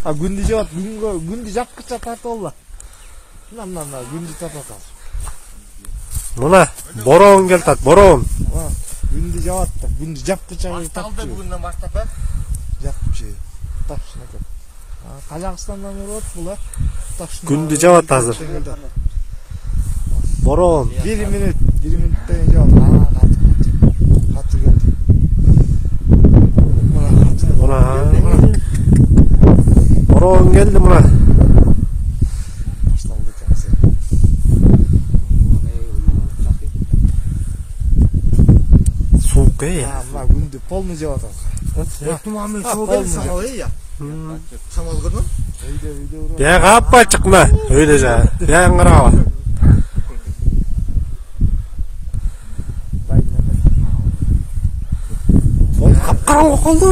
Күндү жаат, күндү жапкыча тартып алла. Мына күндү тартат. Мына бороон келтат, бороон. Күндү жаат, күндү жапкыча Башталды бүгүндөн баштап, жапкыча. Тапшына көп. Казакстандан урот булар. Күндү жаат азыр. Бороон. 1 минуттан жаат. Катты келди. Мына. Бороон келди мына. Башталды жаксы. Суук я. Мына күндү полный жаат. Тумамын шоу самал я. Самал көрдүм? Я каппа чыкма. Өйдө жа. Я караба. Капкараңгы калды.